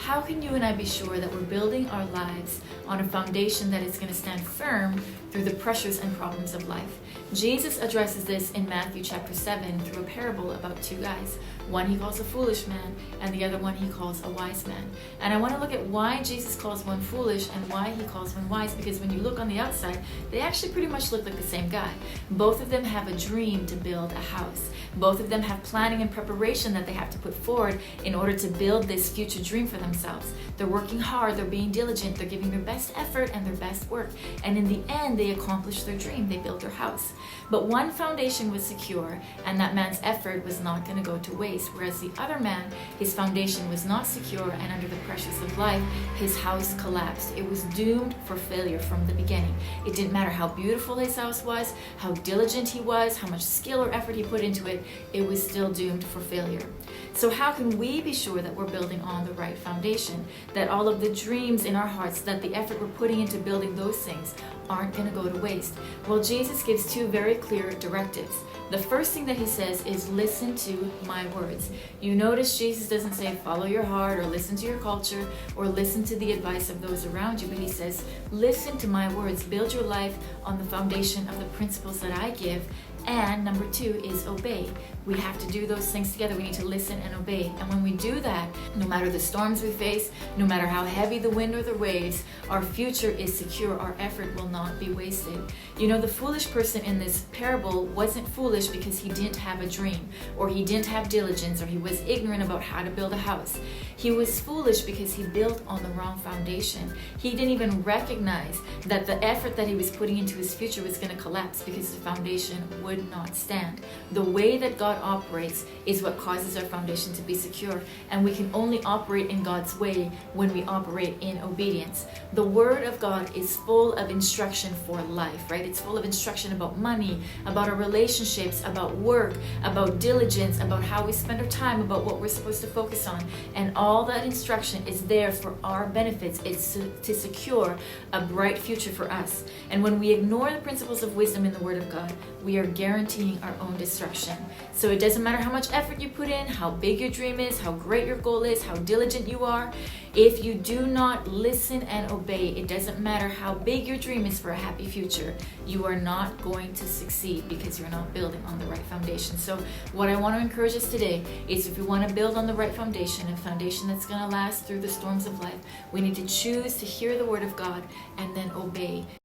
how can you and I be sure that we're building our lives on a foundation that is going to stand firm through the pressures and problems of life? Jesus addresses this in Matthew chapter 7 through a parable about two guys. One he calls a foolish man, and the other one he calls a wise man. And I want to look at why Jesus calls one foolish and why he calls one wise, because when you look on the outside, they actually pretty much look like the same guy. Both of them have a dream to build a house. Both of them have planning and preparation that they have to put forward in order to build this future dream for themselves. They're working hard, they're being diligent, they're giving their best effort and their best work. And in the end, they accomplish their dream. They build their house. But one foundation was secure, and that man's effort was not going to go to waste. Whereas the other man, his foundation was not secure, and under the pressures of life, his house collapsed. It was doomed for failure from the beginning. It didn't matter how beautiful his house was, how diligent he was, how much skill or effort he put into it, it was still doomed for failure. So how can we be sure that we're building on the right foundation? That all of the dreams in our hearts, that the effort we're putting into building those things aren't going to go to waste? Well, Jesus gives two very clear directives. The first thing that he says is listen to my words. You notice Jesus doesn't say follow your heart or listen to your culture or listen to the advice of those around you, but he says listen to my words. Build your life on the foundation of the principles that I give. And number two is obey. We have to do those things together. We need to listen and obey. And when we do that, no matter the storms we face, no matter how heavy the wind or the waves, our future is secure. Our effort will not be wasted. You know, the foolish person in this parable wasn't foolish because he didn't have a dream, or he didn't have diligence, or he was ignorant about how to build a house. He was foolish because he built on the wrong foundation. He didn't even recognize that the effort that he was putting into his future was going to collapse because the foundation would not stand. The way that God operates is what causes our foundation to be secure, and we can only operate in God's way when we operate in obedience. The Word of God is full of instruction for life, right? It's full of instruction about money, about our relationships, about work, about diligence, about how we spend our time, about what we're supposed to focus on. And all that instruction is there for our benefits. It's to secure a bright future for us. And when we ignore the principles of wisdom in the Word of God, we are guaranteeing our own destruction. So it doesn't matter how much effort you put in, how big your dream is, how great your goal is, how diligent you are. If you do not listen and obey, it doesn't matter how big your dream is for a happy future, you are not going to succeed because you're not building on the right foundation. So what I want to encourage us today is, if we want to build on the right foundation, a foundation that's going to last through the storms of life, we need to choose to hear the Word of God and then obey.